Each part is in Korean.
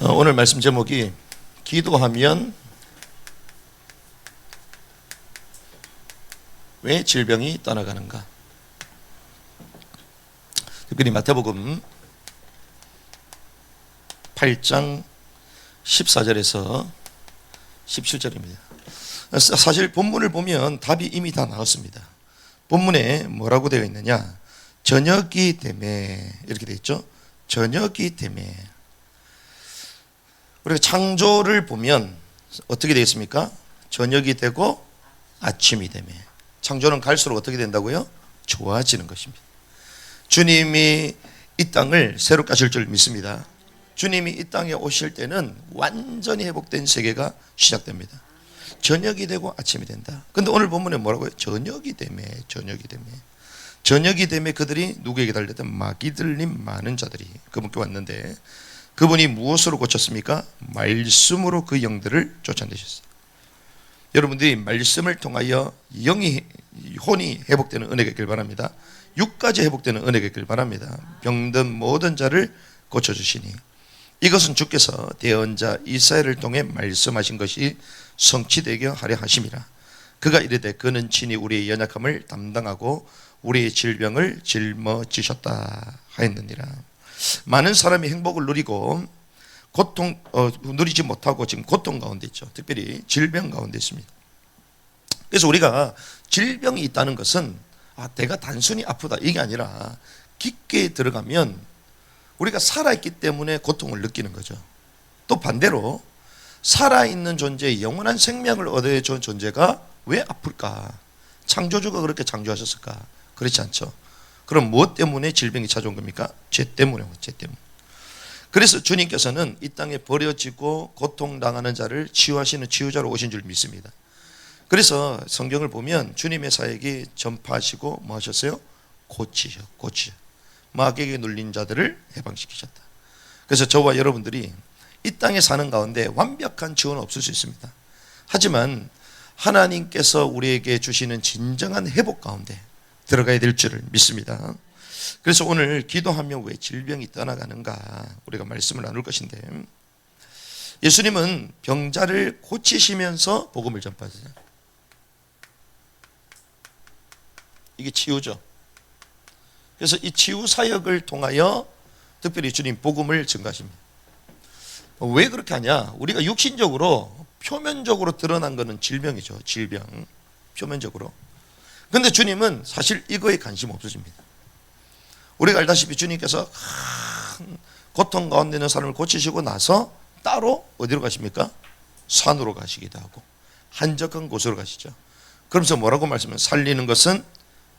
오늘 말씀 제목이 기도하면 왜 질병이 떠나가는가. 특별히 마태복음 8장 14절에서 17절입니다. 사실 본문을 보면 답이 이미 다 나왔습니다. 본문에 뭐라고 되어 있느냐, 저녁이 되매 이렇게 되어 있죠. 저녁이 되매. 우리가 창조를 보면 어떻게 되어 있습니까? 저녁이 되고 아침이 되매. 창조는 갈수록 어떻게 된다고요? 좋아지는 것입니다. 주님이 이 땅을 새롭게 하실 줄 믿습니다. 주님이 이 땅에 오실 때는 완전히 회복된 세계가 시작됩니다. 저녁이 되고 아침이 된다. 근데 오늘 본문에 뭐라고요? 저녁이 되매, 저녁이 되매. 저녁이 되매 그들이 누구에게 달렸던? 마귀 들린 많은 자들이 그분께 왔는데, 그분이 무엇으로 고쳤습니까? 말씀으로 그 영들을 쫓아내셨어요. 여러분들이 말씀을 통하여 영이, 혼이 회복되는 은혜가 있길 바랍니다. 육까지 회복되는 은혜가 있길 바랍니다. 병든 모든 자를 고쳐주시니 이것은 주께서 대언자 이사야를 통해 말씀하신 것이 성취되게 하려 하심이라. 그가 이르되 그는 친히 우리의 연약함을 담당하고 우리의 질병을 짊어지셨다 하였느니라. 많은 사람이 행복을 누리고 누리지 못하고 지금 고통 가운데 있죠. 특별히 질병 가운데 있습니다. 그래서 우리가 질병이 있다는 것은 내가 단순히 아프다 이게 아니라 깊게 들어가면 우리가 살아있기 때문에 고통을 느끼는 거죠. 또 반대로 살아있는 존재, 영원한 생명을 얻어야 준 존재가 왜 아플까? 창조주가 그렇게 창조하셨을까? 그렇지 않죠. 그럼 무엇 때문에 질병이 찾아온 겁니까? 죄 때문에, 죄 때문에. 그래서 주님께서는 이 땅에 버려지고 고통당하는 자를 치유하시는 치유자로 오신 줄 믿습니다. 그래서 성경을 보면 주님의 사역이 전파하시고 뭐 하셨어요? 고치셔. 마귀에게 눌린 자들을 해방시키셨다. 그래서 저와 여러분들이 이 땅에 사는 가운데 완벽한 치유는 없을 수 있습니다. 하지만 하나님께서 우리에게 주시는 진정한 회복 가운데 들어가야 될 줄을 믿습니다. 그래서 오늘 기도하면 왜 질병이 떠나가는가 우리가 말씀을 나눌 것인데, 예수님은 병자를 고치시면서 복음을 전파하세요. 이게 치유죠. 그래서 이 치유 사역을 통하여 특별히 주님 복음을 증가하십니다. 왜 그렇게 하냐? 우리가 육신적으로 표면적으로 드러난 것은 질병이죠. 질병 표면적으로. 근데 주님은 사실 이거에 관심 없으십니다. 우리가 알다시피 주님께서 고통 가운데 있는 사람을 고치시고 나서 따로 어디로 가십니까? 산으로 가시기도 하고 한적한 곳으로 가시죠. 그러면서 뭐라고 말씀해요? 살리는 것은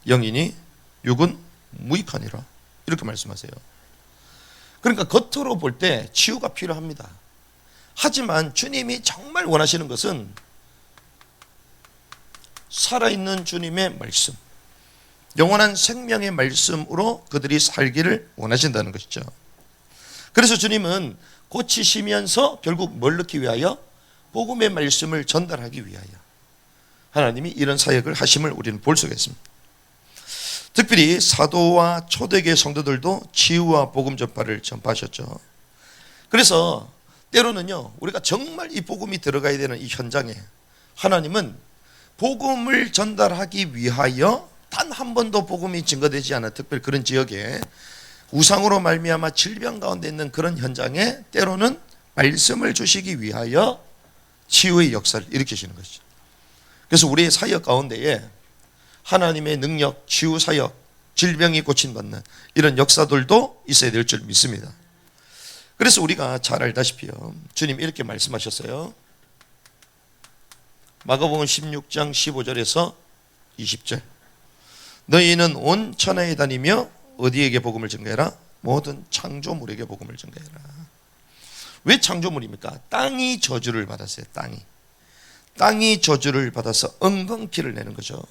영이니 육은 무익하니라 이렇게 말씀하세요. 그러니까 겉으로 볼 때 치유가 필요합니다. 하지만 주님이 정말 원하시는 것은 살아있는 주님의 말씀, 영원한 생명의 말씀으로 그들이 살기를 원하신다는 것이죠. 그래서 주님은 고치시면서 결국 뭘 넣기 위하여? 복음의 말씀을 전달하기 위하여 하나님이 이런 사역을 하심을 우리는 볼 수가 있습니다. 특별히 사도와 초대교회 성도들도 치유와 복음 전파를 전파하셨죠. 그래서 때로는요, 우리가 정말 이 복음이 들어가야 되는 이 현장에 하나님은 복음을 전달하기 위하여 단 한 번도 복음이 증거되지 않은 특별히 그런 지역에 우상으로 말미암아 질병 가운데 있는 그런 현장에 때로는 말씀을 주시기 위하여 치유의 역사를 일으키시는 것이죠. 그래서 우리의 사역 가운데에 하나님의 능력, 치유 사역, 질병이 고침받는 이런 역사들도 있어야 될 줄 믿습니다. 그래서 우리가 잘 알다시피요, 주님 이렇게 말씀하셨어요. 마가복음 16장 15절에서 20절. 너희는 온 천하에 다니며 어디에게 복음을 전가해라? 모든 창조물에게 복음을 전가해라. 왜 창조물입니까? 땅이 저주를 받았어요. 땅이 저주를 받아서 엉겅퀴를 내는 거죠.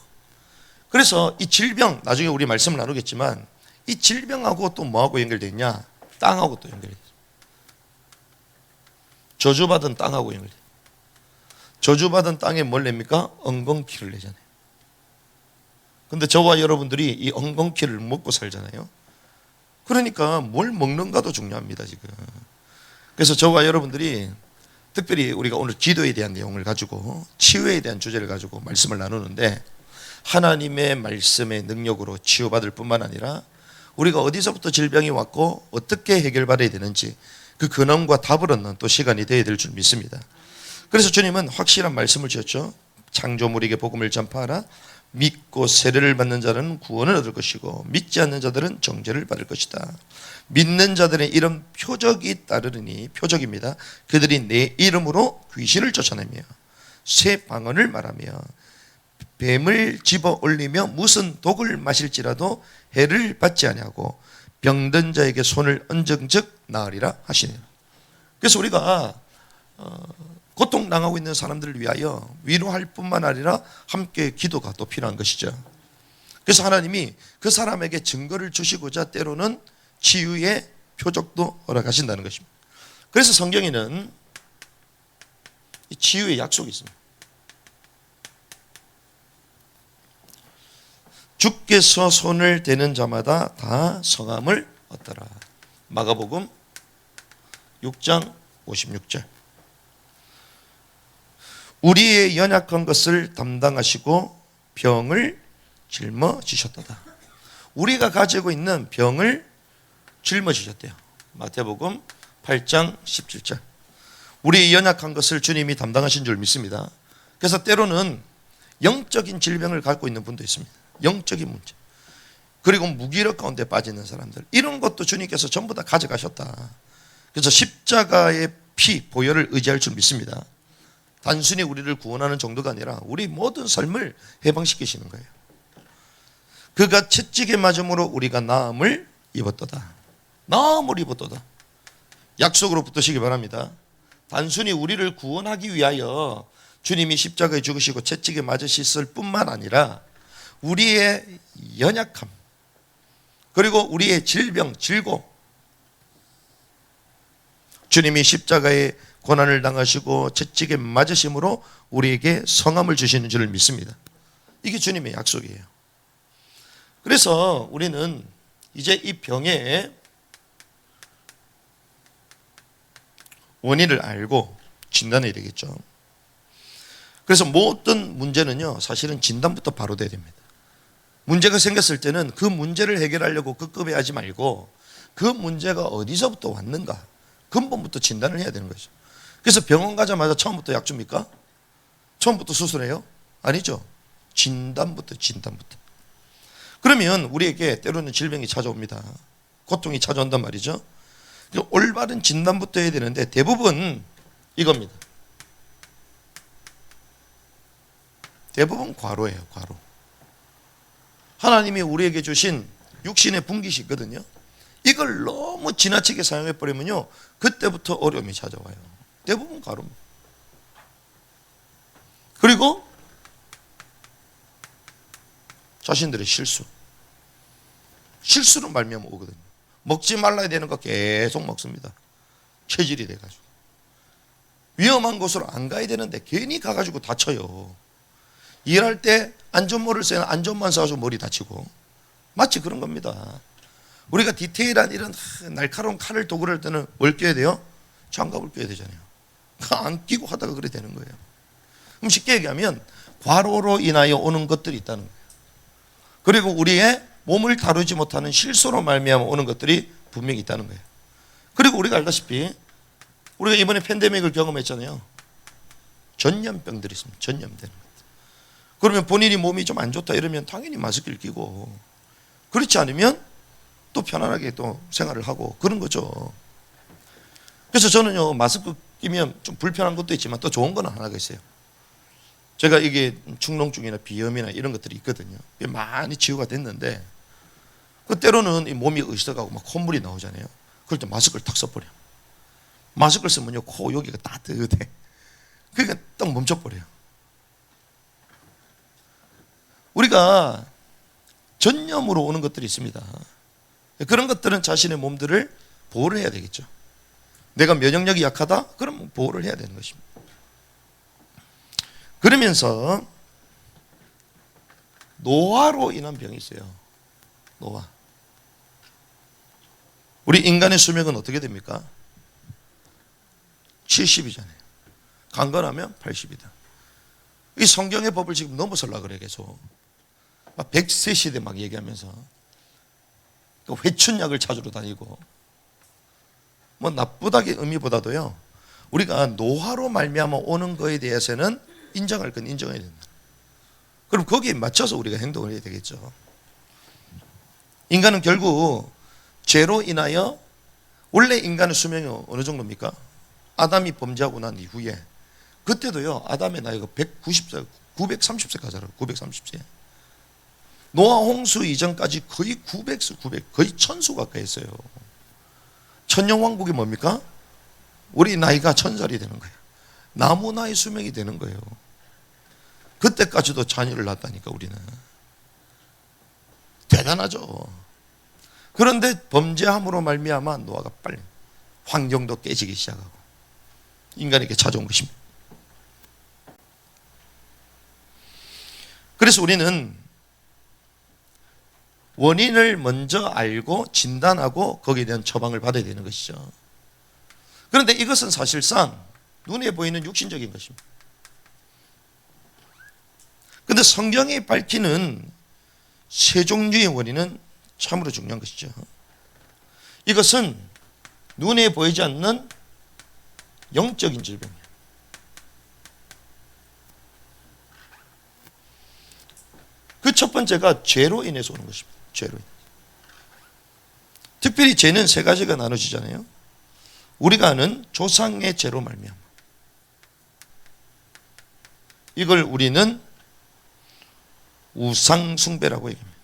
그래서 이 질병, 나중에 우리 말씀을 나누겠지만 이 질병하고 또 뭐하고 연결되어 있냐? 땅하고 또 연결되어 있어요. 저주받은 땅하고 연결돼요. 저주받은 땅에 뭘 냅니까? 엉겅퀴를 내잖아요. 근데 저와 여러분들이 이 엉겅퀴를 먹고 살잖아요. 그러니까 뭘 먹는가도 중요합니다, 지금. 그래서 저와 여러분들이 특별히 우리가 오늘 기도에 대한 내용을 가지고 치유에 대한 주제를 가지고 말씀을 나누는데, 하나님의 말씀의 능력으로 치유받을 뿐만 아니라 우리가 어디서부터 질병이 왔고 어떻게 해결받아야 되는지 그 근원과 답을 얻는 또 시간이 되어야 될 줄 믿습니다. 그래서 주님은 확실한 말씀을 주셨죠. 창조물에게 복음을 전파하라. 믿고 세례를 받는 자는 구원을 얻을 것이고 믿지 않는 자들은 정죄를 받을 것이다. 믿는 자들의 이런 표적이 따르니, 표적입니다. 그들이 내 이름으로 귀신을 쫓아내며 새 방언을 말하며 뱀을 집어 올리며 무슨 독을 마실지라도 해를 받지 아니하고 병든 자에게 손을 얹은즉 나으리라 하시네요. 그래서 우리가 고통당하고 있는 사람들을 위하여 위로할 뿐만 아니라 함께 기도가 또 필요한 것이죠. 그래서 하나님이 그 사람에게 증거를 주시고자 때로는 치유의 표적도 허락하신다는 것입니다. 그래서 성경에는 치유의 약속이 있습니다. 주께서 손을 대는 자마다 다 성함을 얻더라. 마가복음 6장 56절. 우리의 연약한 것을 담당하시고 병을 짊어지셨도다. 우리가 가지고 있는 병을 짊어지셨대요. 마태복음 8장 17절. 우리의 연약한 것을 주님이 담당하신 줄 믿습니다. 그래서 때로는 영적인 질병을 갖고 있는 분도 있습니다. 영적인 문제, 그리고 무기력 가운데 빠지는 사람들, 이런 것도 주님께서 전부 다 가져가셨다. 그래서 십자가의 피, 보혈을 의지할 줄 믿습니다. 단순히 우리를 구원하는 정도가 아니라 우리 모든 삶을 해방시키시는 거예요. 그가 채찍에 맞음으로 우리가 나음을 입었도다. 나음을 입었도다. 약속으로 붙드시기 바랍니다. 단순히 우리를 구원하기 위하여 주님이 십자가에 죽으시고 채찍에 맞으셨을 뿐만 아니라 우리의 연약함, 그리고 우리의 질병, 질고, 주님이 십자가에 고난을 당하시고 채찍에 맞으심으로 우리에게 성함을 주시는 줄을 믿습니다. 이게 주님의 약속이에요. 그래서 우리는 이제 이 병의 원인을 알고 진단해야 되겠죠. 그래서 모든 문제는요, 사실은 진단부터 바로 돼야 됩니다. 문제가 생겼을 때는 그 문제를 해결하려고 급급해하지 말고 그 문제가 어디서부터 왔는가 근본부터 진단을 해야 되는 거죠. 그래서 병원 가자마자 처음부터 약 줍니까? 처음부터 수술해요? 아니죠. 진단부터. 그러면 우리에게 때로는 질병이 찾아옵니다. 고통이 찾아온단 말이죠. 올바른 진단부터 해야 되는데 대부분 이겁니다. 대부분 과로예요. 과로. 하나님이 우리에게 주신 육신의 분깃이 있거든요. 이걸 너무 지나치게 사용해버리면요, 그때부터 어려움이 찾아와요. 대부분 과로입니다. 그리고 자신들의 실수로 말미암아 오거든요. 먹지 말라야 되는 거 계속 먹습니다. 체질이 돼가지고. 위험한 곳으로 안 가야 되는데 괜히 가가지고 다쳐요. 일할 때 안전모를 써야 안전만 써가지고 머리 다치고, 마치 그런 겁니다. 우리가 디테일한 이런 날카로운 칼을 도구를 할 때는 뭘 껴야 돼요? 장갑을 껴야 되잖아요. 안 끼고 하다가 그래 되는 거예요. 그럼 쉽게 얘기하면 과로로 인하여 오는 것들이 있다는 거예요. 그리고 우리의 몸을 다루지 못하는 실수로 말미암아 오는 것들이 분명히 있다는 거예요. 그리고 우리가 알다시피 우리가 이번에 팬데믹을 경험했잖아요. 전염병들이 있습니다. 전염되는 것. 그러면 본인이 몸이 좀 안 좋다 이러면 당연히 마스크를 끼고, 그렇지 않으면 또 편안하게 또 생활을 하고 그런 거죠. 그래서 저는요, 마스크 끼면 좀 불편한 것도 있지만 또 좋은 건 하나가 있어요. 제가 이게 축농증이나 비염이나 이런 것들이 있거든요. 많이 치유가 됐는데, 그 때로는 이 몸이 으시덕하고 막 콧물이 나오잖아요. 그럴 때 마스크를 탁 써버려. 마스크를 쓰면요, 코 여기가 따뜻해. 그러니까 딱 멈춰버려요. 우리가 전염으로 오는 것들이 있습니다. 그런 것들은 자신의 몸들을 보호를 해야 되겠죠. 내가 면역력이 약하다? 그럼 보호를 해야 되는 것입니다. 그러면서 노화로 인한 병이 있어요. 노화. 우리 인간의 수명은 어떻게 됩니까? 70이잖아요. 강건하면 80이다. 이 성경의 법을 지금 넘어서려고 그래 계속. 막 100세 시대 막 얘기하면서 회춘약을 찾으러 다니고 뭐 나쁘다의 의미보다도요, 우리가 노화로 말미암아 오는 거에 대해서는 인정할 건 인정해야 된다. 그럼 거기에 맞춰서 우리가 행동을 해야 되겠죠. 인간은 결국 죄로 인하여, 원래 인간의 수명이 어느 정도입니까? 아담이 범죄하고 난 이후에, 그때도요 아담의 나이가 190세 930세 가잖아요. 930세. 노아 홍수 이전까지 거의 900수, 거의 1000수 가까이 했어요. 천년왕국이 뭡니까? 우리 나이가 1000살이 되는 거예요. 나무 나이 수명이 되는 거예요. 그때까지도 자녀를 낳았다니까. 우리는 대단하죠. 그런데 범죄함으로 말미암아 노아가 빨리 환경도 깨지기 시작하고 인간에게 찾아온 것입니다. 그래서 우리는 원인을 먼저 알고 진단하고 거기에 대한 처방을 받아야 되는 것이죠. 그런데 이것은 사실상 눈에 보이는 육신적인 것입니다. 그런데 성경이 밝히는 세 종류의 원인은 참으로 중요한 것이죠. 이것은 눈에 보이지 않는 영적인 질병이에요. 그 첫 번째가 죄로 인해서 오는 것입니다. 죄로 인해서. 특별히 죄는 세 가지가 나눠지잖아요. 우리가 아는 조상의 죄로 말미암아, 이걸 우리는 우상 숭배라고 얘기합니다.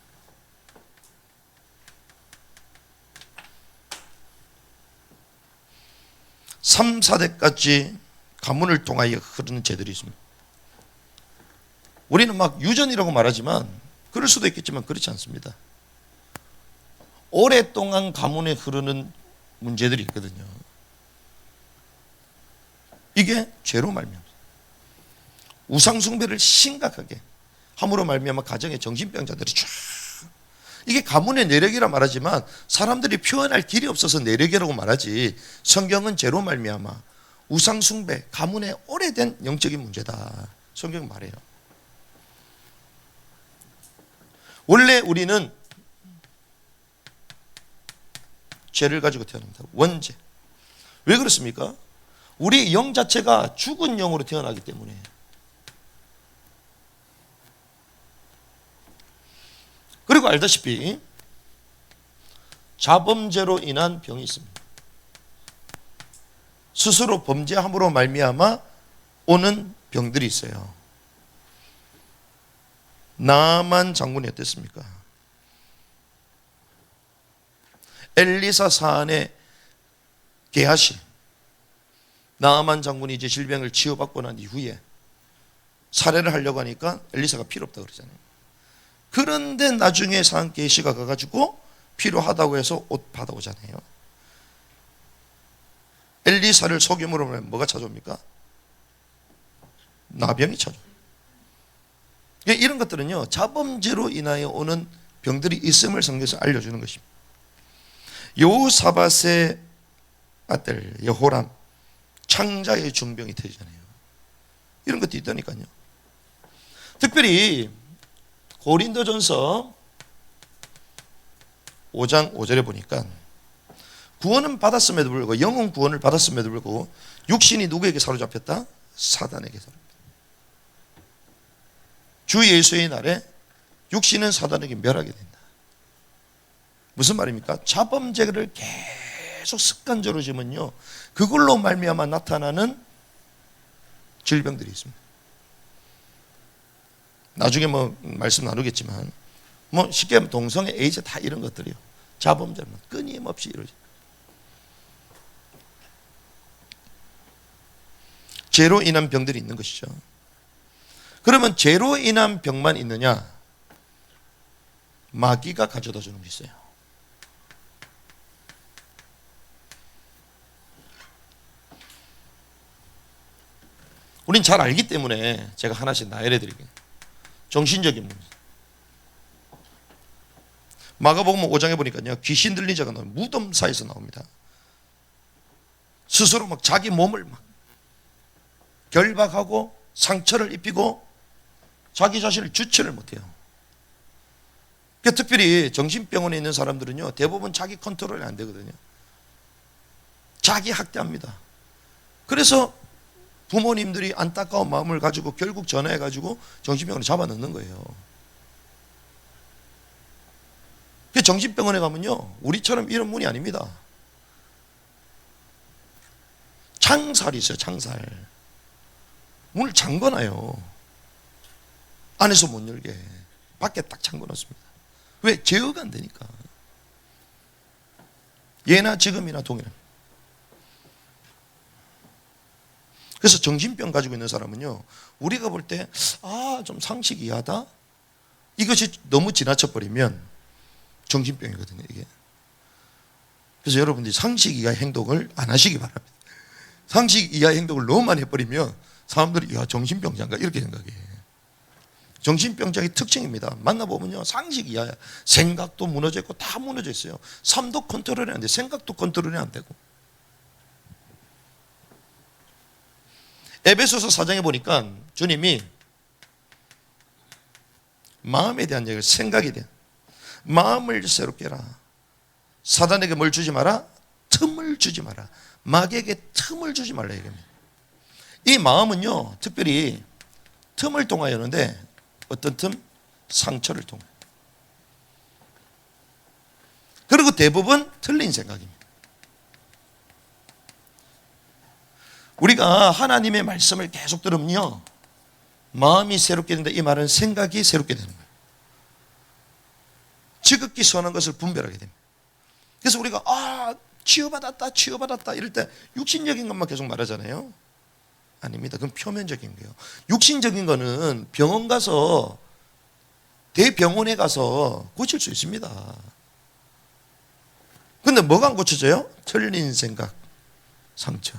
삼, 4대까지 가문을 통하여 흐르는 죄들이 있습니다. 우리는 막 유전이라고 말하지만 그럴 수도 있겠지만 그렇지 않습니다. 오랫동안 가문에 흐르는 문제들이 있거든요. 이게 죄로 말미암아 우상 숭배를 심각하게 함으로 말미암아 가정의 정신병자들이 쫙, 이게 가문의 내력이라 말하지만 사람들이 표현할 길이 없어서 내력이라고 말하지, 성경은 죄로 말미암아 우상 숭배, 가문의 오래된 영적인 문제다, 성경은 말해요. 원래 우리는 죄를 가지고 태어납니다. 원죄. 왜 그렇습니까? 우리 영 자체가 죽은 영으로 태어나기 때문에. 그리고 알다시피 자범죄로 인한 병이 있습니다. 스스로 범죄함으로 말미암아 오는 병들이 있어요. 나만 장군이 어땠습니까? 엘리사 사안의 게하시, 나만 장군이 이제 질병을 치유받고 난 이후에 살해를 하려고 하니까 엘리사가 필요 없다고 그러잖아요. 그런데 나중에 사한 게하시가 가가지고 필요하다고 해서 옷 받아오잖아요. 엘리사를 속임으로 하면 뭐가 찾아옵니까? 나병이 찾아옵니다. 이런 것들은요, 자범죄로 인하여 오는 병들이 있음을 성경에서 알려주는 것입니다. 여호사밧의 아들 여호람, 창자의 중병이 터지잖아요. 이런 것도 있다니까요. 특별히 고린도전서 5장 5절에 보니까 구원은 받았음에도 불구하고, 영혼 구원을 받았음에도 불구하고 육신이 누구에게 사로잡혔다? 사단에게 사로잡혔다. 주 예수의 날에 육신은 사단에게 멸하게 된다. 무슨 말입니까? 자범죄를 계속 습관적으로 지면요, 그걸로 말미암아 나타나는 질병들이 있습니다. 나중에 뭐 말씀 나누겠지만, 뭐 쉽게 하면 동성애, 에이즈 다 이런 것들이요, 자범죄는 끊임없이 이루어집니다. 죄로 인한 병들이 있는 것이죠. 그러면 죄로 인한 병만 있느냐? 마귀가 가져다 주는 게 있어요. 우린 잘 알기 때문에 제가 하나씩 나열해 드릴게요. 정신적인 문제. 마가복음 5장에 보니까요, 귀신 들린 자가 나와요. 무덤 사이에서 나옵니다. 스스로 막 자기 몸을 막 결박하고 상처를 입히고 자기 자신을 주체를 못해요. 그러니까 특별히 정신병원에 있는 사람들은요, 대부분 자기 컨트롤이 안 되거든요. 자기 학대합니다. 그래서 부모님들이 안타까운 마음을 가지고 결국 전화해가지고 정신병원에 잡아넣는 거예요. 정신병원에 가면요, 우리처럼 이런 문이 아닙니다. 창살이 있어요. 창살. 문을 잠궈놔요. 안에서 못 열게. 밖에 딱 잠궈놓습니다. 왜? 제어가 안 되니까. 예나 지금이나 동일합니다. 그래서 정신병 가지고 있는 사람은요, 우리가 볼 때 좀 상식 이하다, 이것이 너무 지나쳐 버리면 정신병이거든요, 이게. 그래서 여러분들이 상식 이하 행동을 안 하시기 바랍니다. 상식 이하 행동을 너무 많이 해버리면 사람들이 야, 정신병자인가 이렇게 생각해. 정신병자의 특징입니다. 만나보면요, 상식 이하야. 생각도 무너져 있고 다 무너져 있어요. 삶도 컨트롤이 안 돼. 생각도 컨트롤이 안 되고. 에베소서 4장에 보니까 주님이 마음에 대한 얘기를, 생각에 대한, 마음을 새롭게 해라. 사단에게 뭘 주지 마라? 틈을 주지 마라. 마귀에게 틈을 주지 말라 얘기합니다. 이 마음은요, 특별히 틈을 통하여는데, 어떤 틈? 상처를 통해. 그리고 대부분 틀린 생각입니다. 우리가 하나님의 말씀을 계속 들으면요, 마음이 새롭게 된다. 이 말은 생각이 새롭게 되는 거예요. 지극히 선한 것을 분별하게 됩니다. 그래서 우리가 치유받았다 이럴 때 육신적인 것만 계속 말하잖아요. 아닙니다. 그건 표면적인 거예요. 육신적인 거는 병원 가서, 대병원에 가서 고칠 수 있습니다. 근데 뭐가 안 고쳐져요? 틀린 생각, 상처.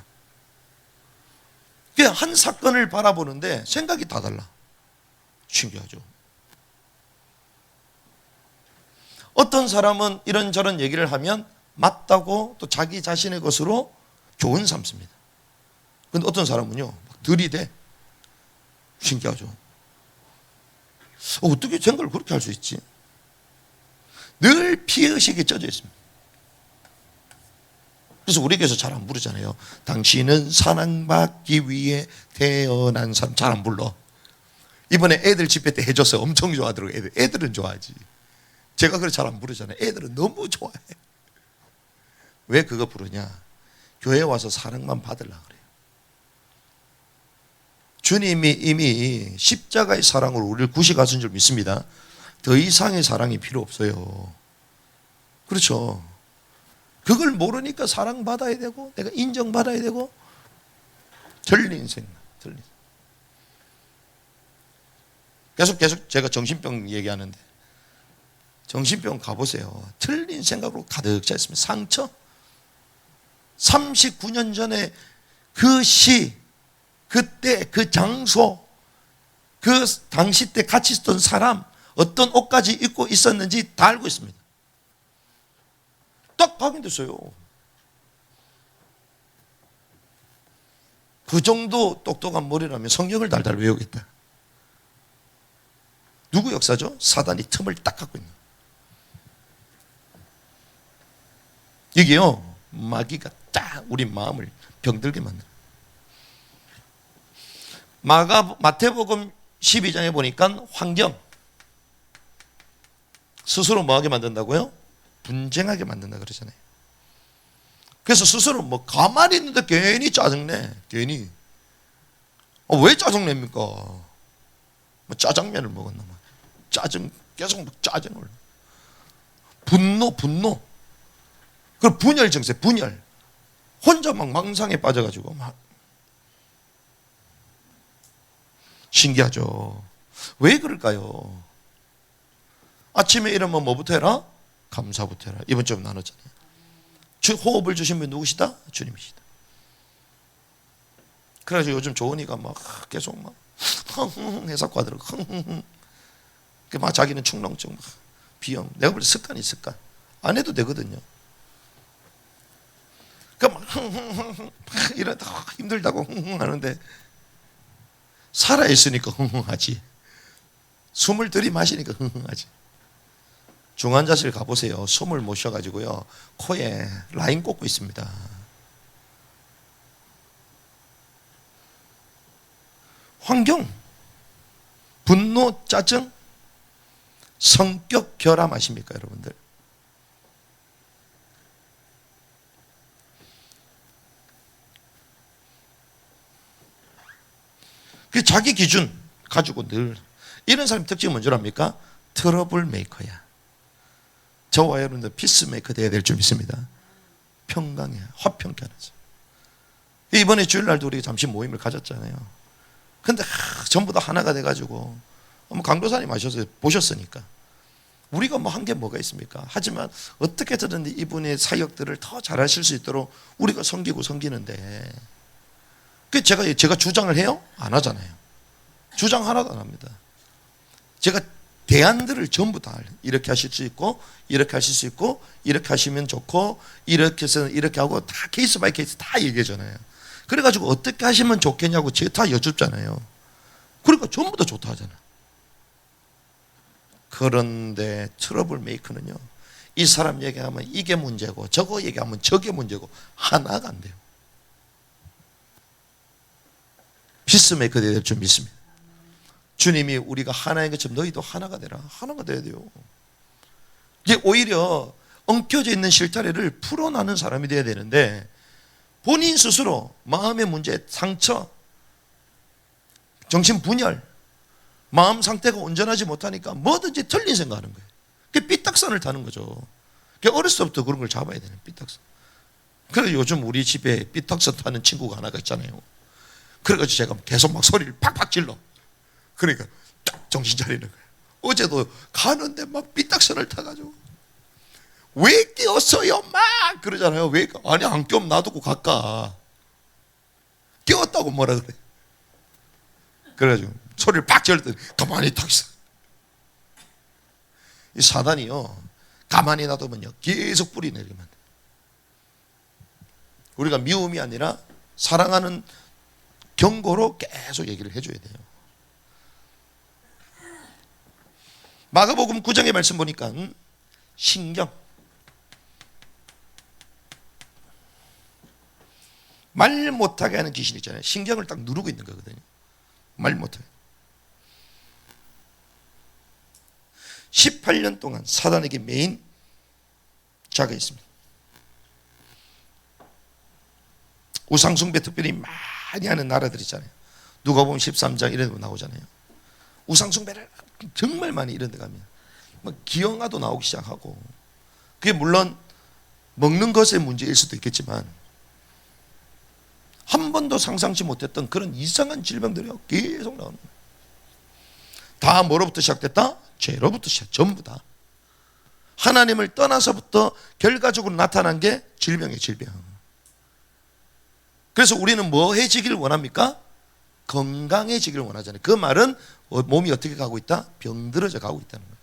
그냥 한 사건을 바라보는데 생각이 다 달라. 신기하죠. 어떤 사람은 이런저런 얘기를 하면 맞다고 또 자기 자신의 것으로 교훈 삼습니다. 근데 어떤 사람은요, 막 들이대. 신기하죠. 어떻게 생각을 그렇게 할 수 있지? 늘 피해의식에 젖어 있습니다. 그래서 우리 교회에서 잘 안 부르잖아요. 당신은 사랑받기 위해 태어난 사람. 잘 안 불러. 이번에 애들 집회 때 해줘서 엄청 좋아하더라고요. 애들은 좋아하지. 제가 그래 잘 안 부르잖아요. 애들은 너무 좋아해. 왜 그거 부르냐? 교회에 와서 사랑만 받으려고 그래요. 주님이 이미 십자가의 사랑으로 우리를 구시가신 줄 믿습니다. 더 이상의 사랑이 필요 없어요. 그렇죠. 그걸 모르니까 사랑받아야 되고 내가 인정받아야 되고, 틀린 생각, 틀린. 계속 제가 정신병 얘기하는데, 정신병 가보세요. 틀린 생각으로 가득 차 있습니다. 상처. 39년 전에 그 시, 그때 그 장소, 그 당시 때 같이 있었던 사람, 어떤 옷까지 입고 있었는지 다 알고 있습니다. 딱 확인됐어요. 그 정도 똑똑한 머리라면 성경을 달달 외우겠다. 누구 역사죠? 사단이 틈을 딱 갖고 있는. 이게요, 마귀가 딱 우리 마음을 병들게 만드는. 마태복음 12장에 보니까 환경, 스스로 뭐하게 만든다고요? 분쟁하게 만든다 그러잖아요. 그래서 스스로 뭐 가만히 있는데 괜히 짜증내. 괜히. 왜 짜증냅니까? 뭐 짜장면을 먹었나 봐. 계속 짜증을. 분노. 그리고 분열 증세, 분열. 혼자 막 망상에 빠져가지고 막. 신기하죠. 왜 그럴까요? 아침에 일어나면 뭐부터 해라? 감사부터 해라. 이번 주에 나눴잖아요. 호흡을 주신 분 누구시다? 주님이시다. 그래서 요즘 조은이가 막 계속 막 해석과 하더라고. 막 자기는 축농증, 비염. 내가 볼 때 습관. 안 해도 되거든요. 그러니까 막 이러다 힘들다고 하는데 살아있으니까 흥흥하지. 숨을 들이마시니까 흥흥하지. 중환자실 가보세요. 숨을 못 쉬어가지고요, 코에 라인 꽂고 있습니다. 환경, 분노, 짜증, 성격 결함 아십니까, 여러분들? 그 자기 기준 가지고 늘, 이런 사람 특징이 뭔지 압니까? 트러블 메이커야. 저와 여러분들 피스메이커 돼야 될 줄 믿습니다. 평강해, 화평케하지. 이번에 주일날도 우리가 잠시 모임을 가졌잖아요. 근데 전부 다 하나가 돼가지고, 강도사님 하셔서 보셨으니까 우리가 뭐 한 게 뭐가 있습니까? 하지만 어떻게든 이분의 사역들을 더 잘하실 수 있도록 우리가 섬기는데, 제가 주장을 해요? 안 하잖아요. 주장 하나도 안 합니다. 제가 대안들을 전부 다 이렇게 하실 수 있고, 이렇게 하실 수 있고, 이렇게 하시면 좋고, 이렇게 해서 이렇게 하고, 다 케이스 바이 케이스 다 얘기하잖아요. 그래가지고 어떻게 하시면 좋겠냐고 제가 다 여쭙잖아요. 그러니까 전부 다 좋다 하잖아요. 그런데 트러블 메이커는요, 이 사람 얘기하면 이게 문제고, 저거 얘기하면 저게 문제고, 하나가 안 돼요. 피스메이커 돼야 될 줄 믿습니다. 주님이 우리가 하나인 것처럼 너희도 하나가 되라. 하나가 돼야 돼요. 이제 오히려 엉켜져 있는 실타래를 풀어나는 사람이 돼야 되는데, 본인 스스로 마음의 문제, 상처, 정신 분열, 마음 상태가 온전하지 못하니까 뭐든지 틀린 생각하는 거예요. 그게 삐딱선을 타는 거죠. 어렸을 때부터 그런 걸 잡아야 되는, 삐딱선. 그래서 요즘 우리 집에 삐딱선 타는 친구가 하나가 있잖아요. 그래가지고 제가 계속 막 소리를 팍팍 질러. 그러니까 딱 정신 차리는 거예요. 어제도 가는데 막 삐딱선을 타가지고, 왜 깨웠어요? 막 그러잖아요. 왜? 아니, 안 깨우면 놔두고 갈까? 깨웠다고 뭐라 그래. 그래가지고 소리를 팍 질렀더니 가만히 탁 있어. 이 사단이요, 가만히 놔두면요 계속 뿌리 내리면 돼. 우리가 미움이 아니라 사랑하는 경고로 계속 얘기를 해줘야 돼요. 마가복음 9장의 말씀 보니까 신경, 말 못하게 하는 귀신 있잖아요. 신경을 딱 누르고 있는 거거든요. 말 못하게. 18년 동안 사단에게 메인 자가 있습니다. 우상숭배 특별히 많이 하는 나라들 있잖아요. 누가복음 13장 이런 데 나오잖아요. 우상숭배를 정말 많이 이런 데 가면 뭐 기형아도 나오기 시작하고, 그게 물론 먹는 것의 문제일 수도 있겠지만 한 번도 상상치 못했던 그런 이상한 질병들이 계속 나오는 거예요. 다 뭐로부터 시작됐다? 죄로부터 시작. 전부 다 하나님을 떠나서부터 결과적으로 나타난 게 질병이에요. 질병. 그래서 우리는 뭐 해지기를 원합니까? 건강해지기를 원하잖아요. 그 말은 몸이 어떻게 가고 있다? 병들어져 가고 있다는 거예요.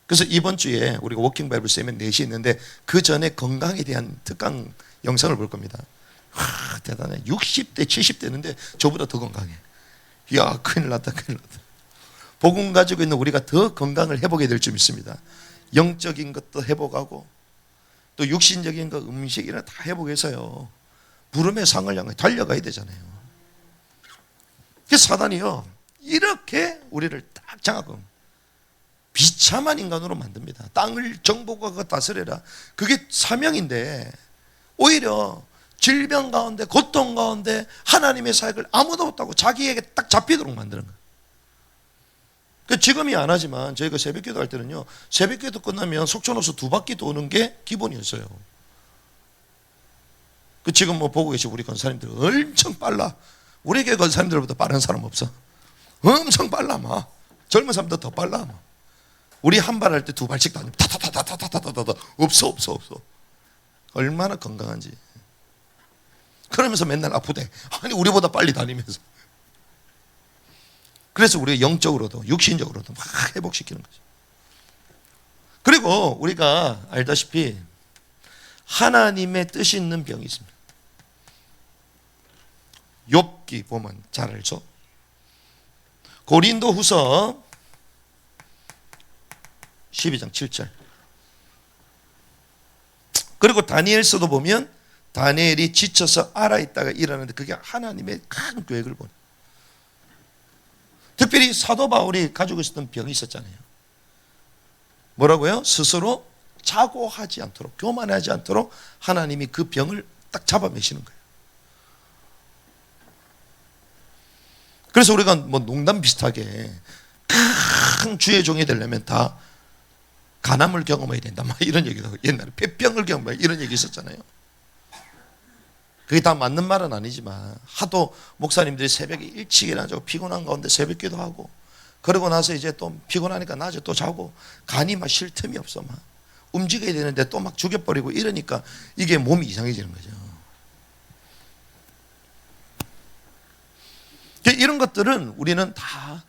그래서 이번 주에 우리가 워킹 바이블 세미나 4시 있는데, 그 전에 건강에 대한 특강 영상을 볼 겁니다. 와, 대단해. 60대 70대인데 저보다 더 건강해. 이야, 큰일 났다, 큰일 났다. 복음 가지고 있는 우리가 더 건강을 회복해야 될 줄 믿습니다. 영적인 것도 회복하고, 또 육신적인 거, 음식이나 다 회복해서요, 부름의 상을 향해 달려가야 되잖아요. 그 사단이요, 이렇게 우리를 딱 장악하고 비참한 인간으로 만듭니다. 땅을 정복하고 다스려라. 그게 사명인데, 오히려 질병 가운데, 고통 가운데 하나님의 사역을 아무도 못하고 자기에게 딱 잡히도록 만드는 거예요. 지금이 안 하지만 저희가 새벽기도 할 때는요, 새벽기도 끝나면 속초노수 2바퀴 도는 게 기본이었어요. 지금 뭐 보고 계신 우리 권사님들 엄청 빨라. 우리 교회 권사님들보다 빠른 사람 없어. 엄청 빨라. 막 젊은 사람보다 더 빨라. 막. 우리 한 발 할 때 2발씩 다니면 타타타타타타타타타. 없어. 얼마나 건강한지. 그러면서 맨날 아프대. 아니, 우리보다 빨리 다니면서. 그래서 우리가 영적으로도 육신적으로도 막 회복시키는 거죠. 그리고 우리가 알다시피 하나님의 뜻이 있는 병이 있습니다. 욥기 보면 잘 알죠. 고린도후서 12장 7절. 그리고 다니엘서도 보면 다니엘이 지쳐서 알아있다가 일하는데 그게 하나님의 큰 계획을 보내. 특별히 사도 바울이 가지고 있었던 병이 있었잖아요. 뭐라고요? 스스로 자고하지 않도록, 교만하지 않도록 하나님이 그 병을 딱 잡아매시는 거예요. 그래서 우리가 뭐 농담 비슷하게 큰 주의 종이 되려면 다 간암을 경험해야 된다, 막 이런 얘기도 하고, 옛날에 폐병을 경험해야 이런 얘기 있었잖아요. 그게 다 맞는 말은 아니지만 하도 목사님들이 새벽에 일찍 일어나자고 피곤한 가운데 새벽기도 하고, 그러고 나서 이제 또 피곤하니까 낮에 또 자고 간이 막 쉴 틈이 없어, 막 움직여야 되는데 또 막 죽여버리고 이러니까 이게 몸이 이상해지는 거죠. 이런 것들은 우리는 다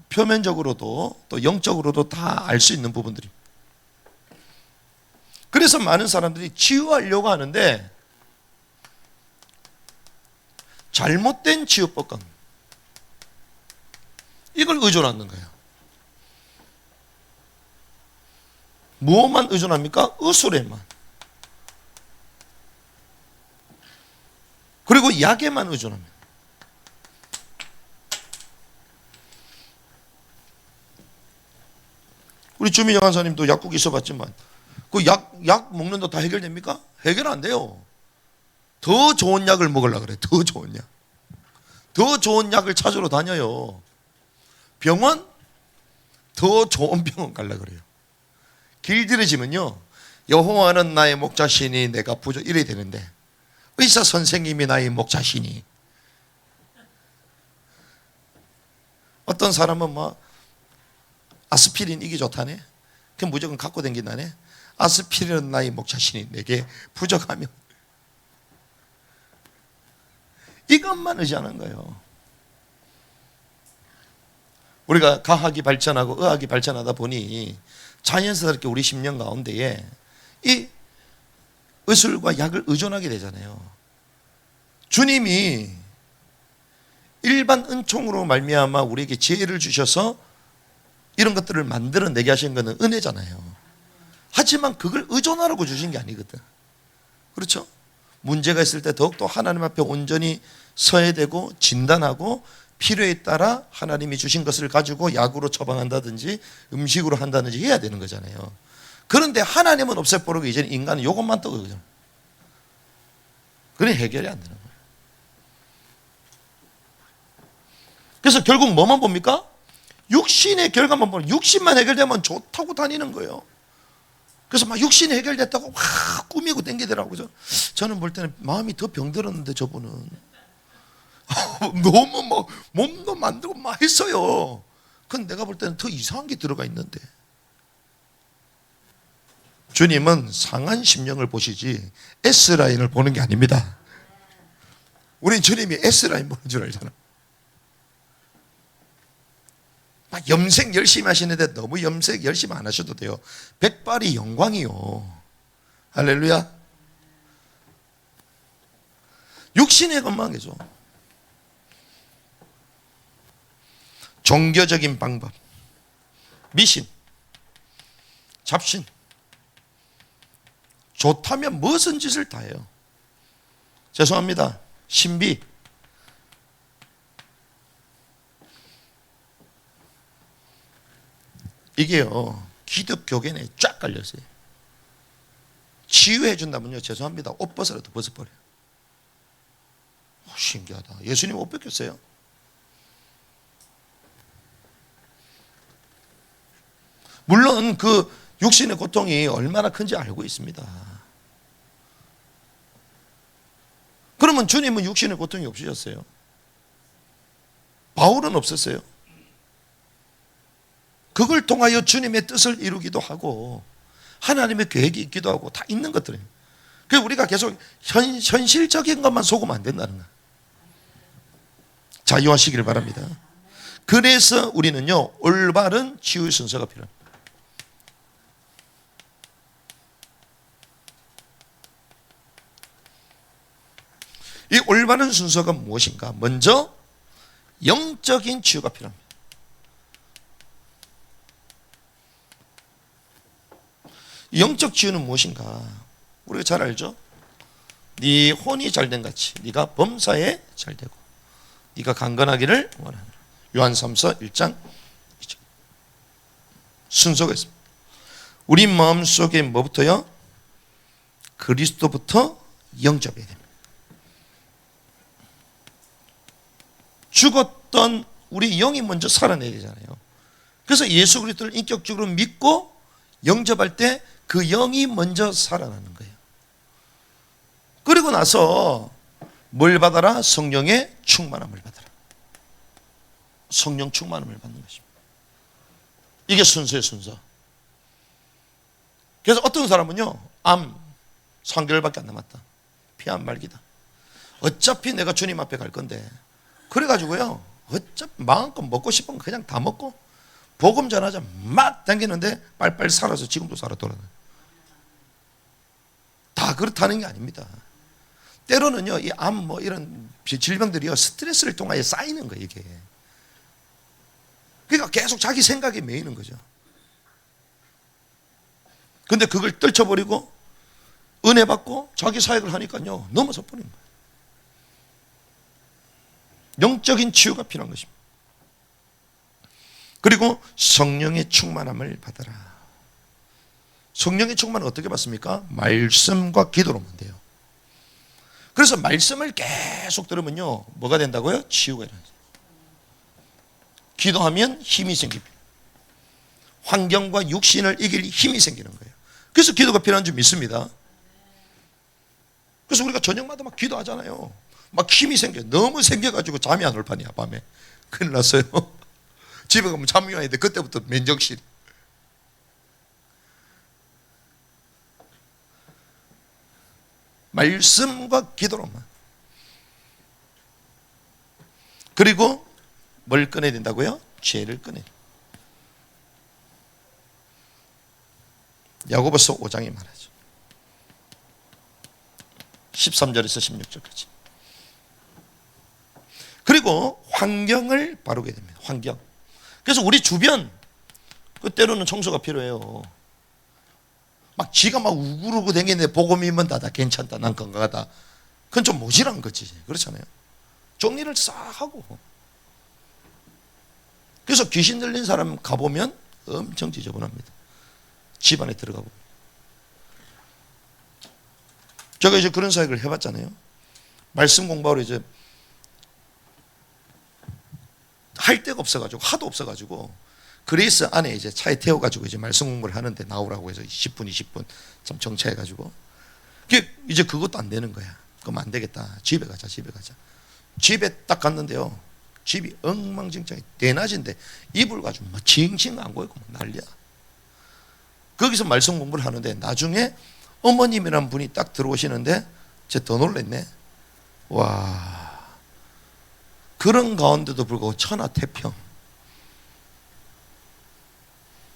표면적으로도 또 영적으로도 다 알 수 있는 부분들입니다. 그래서 많은 사람들이 치유하려고 하는데 잘못된 치유법과 이걸 의존하는 거예요. 무엇만 의존합니까? 의술에만. 그리고 약에만 의존합니다. 우리 주민영 간사님도 약국 있어봤지만 그 약 먹는다 다 해결됩니까? 해결 안 돼요. 더 좋은 약을 먹으려고 그래. 더 좋은 약. 더 좋은 약을 찾으러 다녀요. 병원? 더 좋은 병원 가려고 그래요. 길들여지면요, 여호와는 나의 목자시니 내가 부족 이래야 되는데 의사 선생님이 나의 목자시니, 어떤 사람은 뭐 아스피린 이게 좋다네, 그럼 무조건 갖고 다닌다네. 아스피린은 나의 목자시니 내게 부족하면, 이것만 의지하는 거예요. 우리가 과학이 발전하고 의학이 발전하다 보니 자연스럽게 우리 심령 가운데에 이 의술과 약을 의존하게 되잖아요. 주님이 일반 은총으로 말미암아 우리에게 지혜를 주셔서 이런 것들을 만들어내게 하신 것은 은혜잖아요. 하지만 그걸 의존하라고 주신 게 아니거든. 그렇죠? 문제가 있을 때 더욱더 하나님 앞에 온전히 서야 되고, 진단하고 필요에 따라 하나님이 주신 것을 가지고 약으로 처방한다든지 음식으로 한다든지 해야 되는 거잖아요. 그런데 하나님은 없애버리고 이제는 인간은 이것만 떠거든요. 그래 해결이 안 되는 거예요. 그래서 결국 뭐만 봅니까? 육신의 결과만 보면, 육신만 해결되면 좋다고 다니는 거예요. 그래서 막 육신이 해결됐다고 막 꾸미고 댕기더라고요. 저는 볼 때는 마음이 더 병들었는데 저분은 너무 막 몸도 만들고 막 했어요. 근데 내가 볼 때는 더 이상한 게 들어가 있는데, 주님은 상한 심령을 보시지 S라인을 보는 게 아닙니다. 우린 주님이 S라인 보는 줄 알잖아. 막 염색 열심히 하시는데 너무 염색 열심히 안 하셔도 돼요. 백발이 영광이요. 할렐루야. 육신의 것만 해줘. 종교적인 방법, 미신, 잡신, 좋다면 무슨 짓을 다 해요. 죄송합니다. 신비, 이게요 기독교계에 쫙 깔렸어요. 치유해 준다면요, 죄송합니다, 옷 벗으라도 벗어버려요. 신기하다. 예수님 옷 벗겼어요? 물론 그 육신의 고통이 얼마나 큰지 알고 있습니다. 그러면 주님은 육신의 고통이 없으셨어요? 바울은 없었어요? 그걸 통하여 주님의 뜻을 이루기도 하고 하나님의 계획이 있기도 하고 다 있는 것들이에요. 그래서 우리가 계속 현실적인 것만 속으면 안 된다는 거예요. 자유하시기를 바랍니다. 그래서 우리는요, 올바른 치유의 순서가 필요합니다. 이 올바른 순서가 무엇인가? 먼저 영적인 치유가 필요합니다. 영적 치유는 무엇인가? 우리가 잘 알죠? 네 혼이 잘된 같이 네가 범사에 잘되고 네가 강건하기를 원하노라. 요한3서 1장 2절. 순서가 있습니다. 우리 마음속에 뭐부터요? 그리스도부터 영접해야 됩니다. 죽었던 우리 영이 먼저 살아내야 되잖아요. 그래서 예수 그리스도를 인격적으로 믿고 영접할 때 그 영이 먼저 살아나는 거예요. 그리고 나서 뭘 받아라? 성령의 충만함을 받아라. 성령 충만함을 받는 것입니다. 이게 순서의 순서. 그래서 어떤 사람은요, 암 3개월밖에 안 남았다. 피암 말기다. 어차피 내가 주님 앞에 갈 건데, 그래가지고요, 어차피 마음껏 먹고 싶은 거 그냥 다 먹고, 복음 전하자 막 당기는데 빨빨 살아서 지금도 살아 돌아다녀요. 다 그렇다는 게 아닙니다. 때로는요, 이 암 뭐 이런 질병들이요, 스트레스를 통하여 쌓이는 거예요, 이게. 그러니까 계속 자기 생각에 매이는 거죠. 근데 그걸 떨쳐버리고 은혜 받고 자기 사역을 하니까요, 넘어서 버린 거예요. 영적인 치유가 필요한 것입니다. 그리고 성령의 충만함을 받아라. 성령의 충만은 어떻게 받습니까? 말씀과 기도로만 돼요. 그래서 말씀을 계속 들으면요, 뭐가 된다고요? 치유가 일어나요. 기도하면 힘이 생깁니다. 환경과 육신을 이길 힘이 생기는 거예요. 그래서 기도가 필요한 줄 믿습니다. 그래서 우리가 저녁마다 막 기도하잖아요. 막 힘이 생겨요. 너무 생겨가지고 잠이 안 올 판이야, 밤에. 큰일 났어요. 집에 가면 잠이 와야 돼. 그때부터 맨정신. 말씀과 기도로만. 그리고 뭘 꺼내야 된다고요? 죄를 꺼내야 돼요. 야고보서 5장이 말하죠. 13절에서 16절까지. 그리고 환경을 바르게 됩니다. 환경. 그래서 우리 주변, 때로는 청소가 필요해요. 막 지가 막 우구르고 다니는데 복음이면 다 괜찮다, 난 건강하다. 그건 좀 모질한 거지. 그렇잖아요. 정리를 싹 하고. 그래서 귀신 들린 사람 가보면 엄청 지저분합니다. 집 안에 들어가고. 제가 이제 그런 사역을 해봤잖아요. 말씀 공부하러 이제 할 데가 없어가지고, 하도 없어가지고, 그레이스 안에 이제 차에 태워가지고 이제 말씀 공부를 하는데 나오라고 해서 10분, 20분 참 정차해가지고. 이제 그것도 안 되는 거야. 그럼 안 되겠다. 집에 가자, 집에 가자. 집에 딱 갔는데요, 집이 엉망진창이 대낮인데 이불 가지고 막 징징 안고 있고 막 난리야. 거기서 말씀 공부를 하는데 나중에 어머님이란 분이 딱 들어오시는데 제가 더 놀랐네. 와, 그런 가운데도 불구하고 천하태평.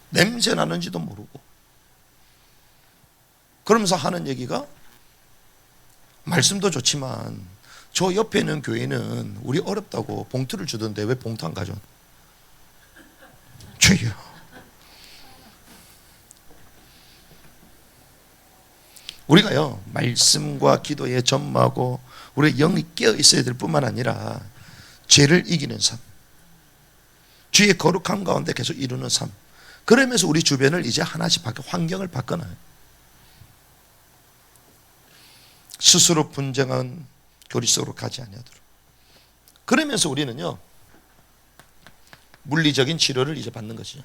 냄새 나는지도 모르고. 그러면서 하는 얘기가, 말씀도 좋지만 저 옆에 있는 교회는 우리 어렵다고 봉투를 주던데 왜 봉투 안 가져온? 주여. 우리가요, 말씀과 기도에 전무하고 우리의 영이 깨어 있어야 될 뿐만 아니라 죄를 이기는 삶, 주의 거룩함 가운데 계속 이루는 삶. 그러면서 우리 주변을 이제 하나씩 환경을 바꿔놔요. 스스로 분쟁한 교리 속으로 가지 아니하도록. 그러면서 우리는요, 물리적인 치료를 이제 받는 것이죠.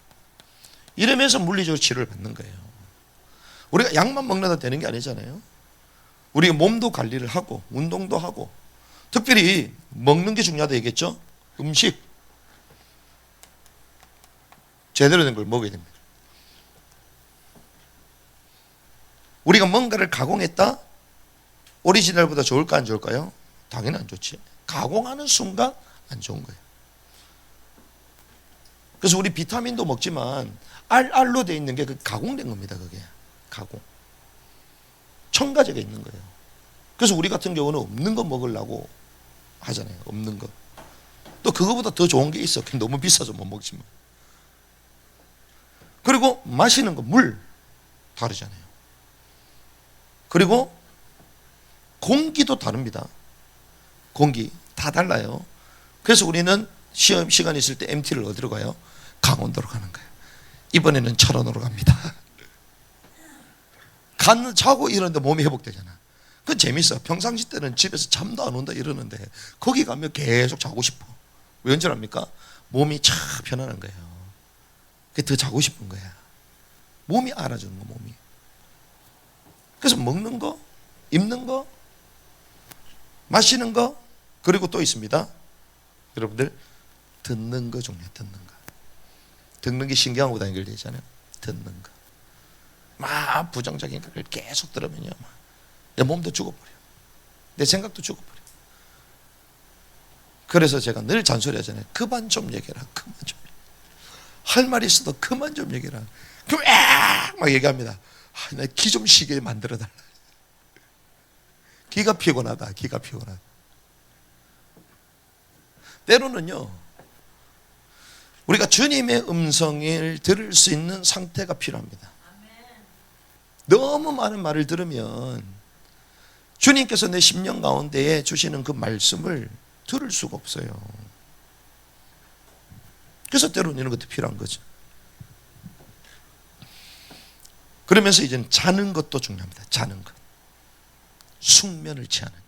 이러면서 물리적으로 치료를 받는 거예요. 우리가 약만 먹는다 되는 게 아니잖아요. 우리가 몸도 관리를 하고 운동도 하고, 특별히 먹는 게 중요하다 얘기했죠. 음식 제대로 된 걸 먹어야 됩니다. 우리가 뭔가를 가공했다? 오리지널보다 좋을까 안 좋을까요? 당연히 안 좋지. 가공하는 순간 안 좋은 거예요. 그래서 우리 비타민도 먹지만 알로 되어 있는 게 그 가공된 겁니다. 그게 가공, 첨가제가 있는 거예요. 그래서 우리 같은 경우는 없는 거 먹으려고 하잖아요. 없는 거. 또 그거보다 더 좋은 게 있어. 너무 비싸서 못 먹지만. 그리고 마시는 거, 물 다르잖아요. 그리고 공기도 다릅니다. 공기 다 달라요. 그래서 우리는 시험 시간 있을 때 MT를 어디로 가요? 강원도로 가는 거예요. 이번에는 철원으로 갑니다. 자고 이러는데 몸이 회복되잖아. 그건 재밌어. 평상시 때는 집에서 잠도 안 온다 이러는데 거기 가면 계속 자고 싶어. 왠 줄 압니까? 몸이 참 편안한 거예요. 그게 더 자고 싶은 거야. 몸이 알아주는 거, 몸이. 그래서 먹는 거, 입는 거, 마시는 거, 그리고 또 있습니다. 여러분들, 듣는 거 중요해요. 듣는 거. 듣는 게 신경하고 연결되어 있잖아요. 듣는 거. 막 부정적인 걸 계속 들으면요, 내 몸도 죽어버려. 내 생각도 죽어버려. 그래서 제가 늘 잔소리하잖아요. 그만 좀 얘기해라. 그만 좀. 할 말이 있어도 그만 좀 얘기해라. 그럼 막 얘기합니다. 나 기 좀 쉬게 만들어달라. 기가 피곤하다. 기가 피곤하다. 때로는요, 우리가 주님의 음성을 들을 수 있는 상태가 필요합니다. 너무 많은 말을 들으면 주님께서 내 심령 가운데에 주시는 그 말씀을 들을 수가 없어요. 그래서 때로는 이런 것도 필요한 거죠. 그러면서 이제는 자는 것도 중요합니다. 자는 것. 숙면을 취하느냐.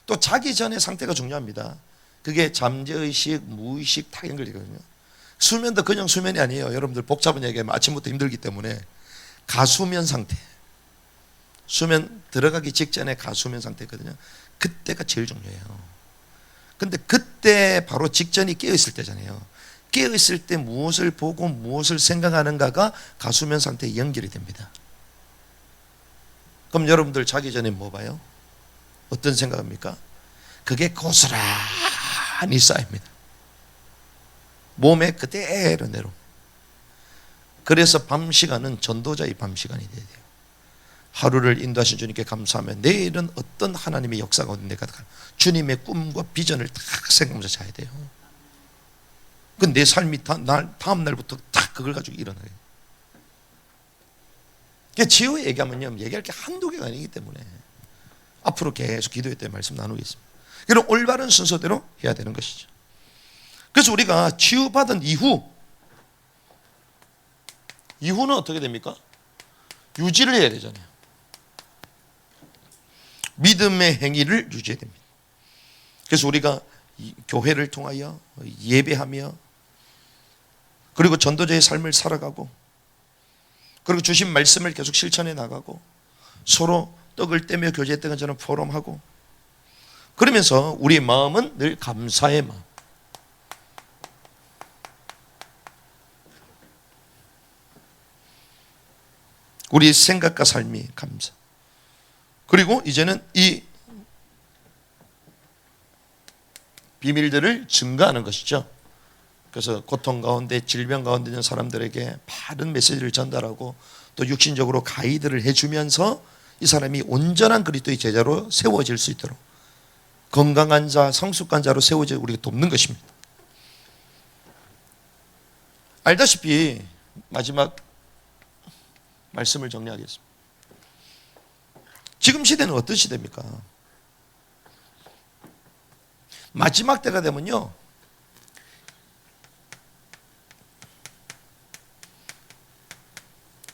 또 자기 전의 상태가 중요합니다. 그게 잠재의식, 무의식 다 연결되거든요. 수면도 그냥 수면이 아니에요. 여러분들 복잡한 얘기하면 아침부터 힘들기 때문에 가수면 상태. 수면 들어가기 직전에 가수면 상태거든요. 그때가 제일 중요해요. 근데 그때 바로 직전이 깨어있을 때잖아요. 깨어있을 때 무엇을 보고 무엇을 생각하는가가 가수면 상태에 연결이 됩니다. 그럼 여러분들 자기 전에 뭐 봐요? 어떤 생각합니까? 그게 고스란히 쌓입니다. 몸에 그대로 내려. 그래서 밤 시간은 전도자의 밤 시간이 돼야 돼요. 하루를 인도하신 주님께 감사하며 내일은 어떤 하나님의 역사가 어디 내가 주님의 꿈과 비전을 딱 생각하면서 자야 돼요. 그 내 삶이 다음 날부터 딱 그걸 가지고 일어나요. 지호 얘기하면요, 얘기할 게 한두 개가 아니기 때문에 앞으로 계속 기도회 때 말씀 나누겠습니다. 그럼 올바른 순서대로 해야 되는 것이죠. 그래서 우리가 치유받은 이후는 어떻게 됩니까? 유지를 해야 되잖아요. 믿음의 행위를 유지해야 됩니다. 그래서 우리가 교회를 통하여 예배하며 그리고 전도자의 삶을 살아가고 그리고 주신 말씀을 계속 실천해 나가고 서로 떡을 떼며 교제했던 것처럼 포럼하고 그러면서 우리 마음은 늘 감사의 마음. 우리 생각과 삶이 감사. 그리고 이제는 이 비밀들을 증거하는 것이죠. 그래서 고통 가운데 질병 가운데 있는 사람들에게 바른 메시지를 전달하고 또 육신적으로 가이드를 해주면서 이 사람이 온전한 그리스도의 제자로 세워질 수 있도록 건강한 자, 성숙한 자로 세워져 우리가 돕는 것입니다. 알다시피 마지막 말씀을 정리하겠습니다. 지금 시대는 어떤 시대입니까? 마지막 때가 되면요,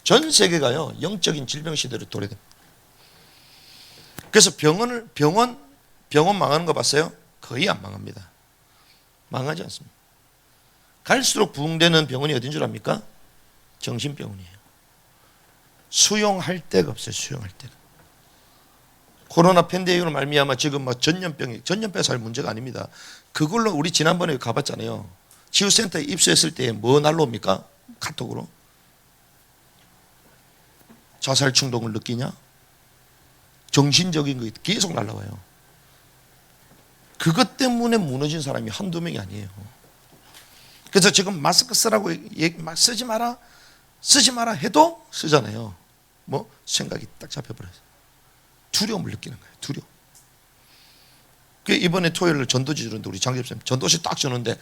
전 세계가요 영적인 질병 시대로 도래됩니다. 그래서 병원 망하는 거 봤어요? 거의 안 망합니다. 망하지 않습니다. 갈수록 부흥되는 병원이 어딘 줄 압니까? 정신병원이에요. 수용할 데가 없어요. 수용할 데가. 코로나 팬데믹으로 말미암아 지금 막 전염병이 살 문제가 아닙니다. 그걸로 우리 지난번에 가봤잖아요. 치유센터에 입소했을 때 뭐 날라옵니까? 카톡으로 자살 충동을 느끼냐? 정신적인 거 계속 날라와요. 그것 때문에 무너진 사람이 한두 명이 아니에요. 그래서 지금 마스크 쓰라고 막 쓰지 마라 해도 쓰잖아요. 뭐 생각이 딱 잡혀버려요. 두려움을 느끼는 거예요. 두려움. 이번에 토요일에 전도지 주는데 우리 장 집사님 전도시 딱 주는데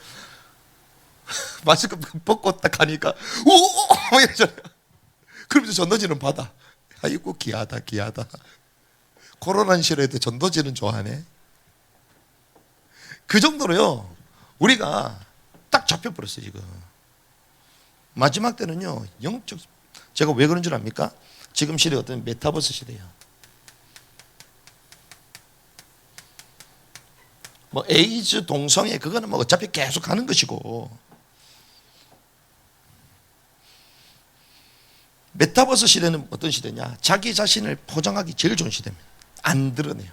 마스크 벗고 딱 가니까 오 이러잖아요. 그러면서 전도지는 받아. 아이고 귀하다 귀하다. 코로나 싫어해도 전도지는 좋아하네. 그 정도로요 우리가 딱 잡혀버렸어요 지금. 마지막 때는요 영적, 제가 왜 그런 줄 압니까? 지금 시대 어떤 메타버스 시대예요. 뭐 에이즈 동성애 그거는 뭐 어차피 계속 하는 것이고, 메타버스 시대는 어떤 시대냐? 자기 자신을 포장하기 제일 좋은 시대입니다. 안 드러내요.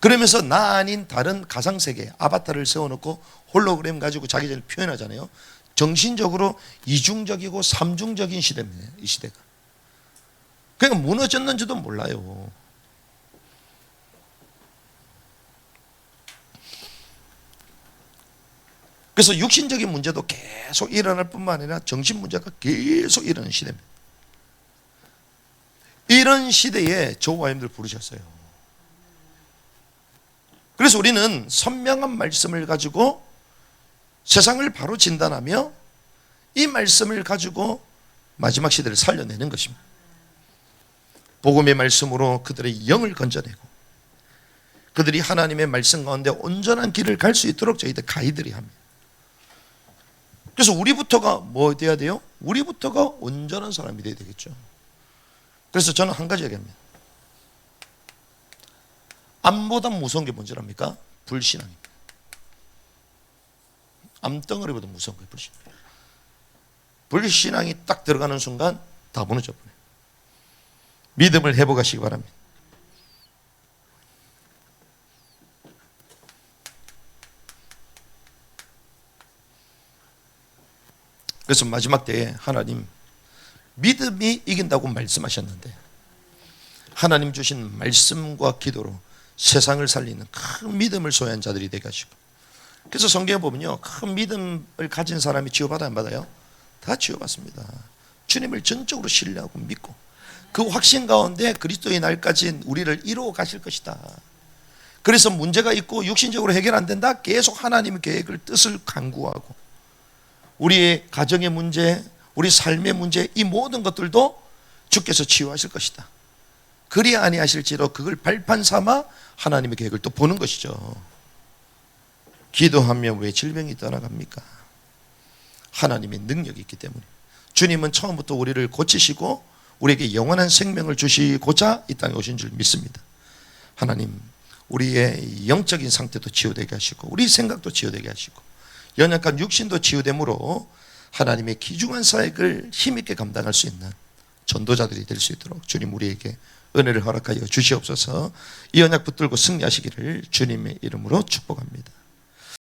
그러면서 나 아닌 다른 가상세계 아바타를 세워놓고 홀로그램 가지고 자기 자신을 표현하잖아요. 정신적으로 이중적이고 삼중적인 시대입니다. 이 시대가. 그러니까 무너졌는지도 몰라요. 그래서 육신적인 문제도 계속 일어날 뿐만 아니라 정신 문제가 계속 일어나는 시대입니다. 이런 시대에 저와 여러분들 부르셨어요. 그래서 우리는 선명한 말씀을 가지고 세상을 바로 진단하며 이 말씀을 가지고 마지막 시대를 살려내는 것입니다. 복음의 말씀으로 그들의 영을 건져내고 그들이 하나님의 말씀 가운데 온전한 길을 갈 수 있도록 저희들 가이드를 합니다. 그래서 우리부터가 뭐 돼야 돼요? 우리부터가 온전한 사람이 돼야 되겠죠. 그래서 저는 한 가지 얘기합니다. 암보다 무서운 게 뭔지 압니까? 불신앙입니다. 암덩어리보다 무서운 거예요. 불신앙. 불신앙이 딱 들어가는 순간 다 무너져 버려요. 믿음을 회복하시기 바랍니다. 그래서 마지막 때에 하나님 믿음이 이긴다고 말씀하셨는데 하나님 주신 말씀과 기도로 세상을 살리는 큰 믿음을 소유한 자들이 되게 하시고, 그래서 성경에 보면요 큰 믿음을 가진 사람이 치유받아요 안 받아요? 다 치유받습니다. 주님을 전적으로 신뢰하고 믿고 그 확신 가운데 그리스도의 날까지 우리를 이루어 가실 것이다. 그래서 문제가 있고 육신적으로 해결 안 된다? 계속 하나님의 계획을 뜻을 간구하고 우리의 가정의 문제, 우리 삶의 문제, 이 모든 것들도 주께서 치유하실 것이다. 그리 아니하실지로 그걸 발판 삼아 하나님의 계획을 또 보는 것이죠. 기도하면 왜 질병이 떠나갑니까? 하나님의 능력이 있기 때문에. 주님은 처음부터 우리를 고치시고 우리에게 영원한 생명을 주시고자 이 땅에 오신 줄 믿습니다. 하나님 우리의 영적인 상태도 치유되게 하시고 우리 생각도 치유되게 하시고 연약한 육신도 치유됨으로 하나님의 귀중한 사역을 힘있게 감당할 수 있는 전도자들이 될 수 있도록 주님 우리에게 은혜를 허락하여 주시옵소서. 이 언약 붙들고 승리하시기를 주님의 이름으로 축복합니다.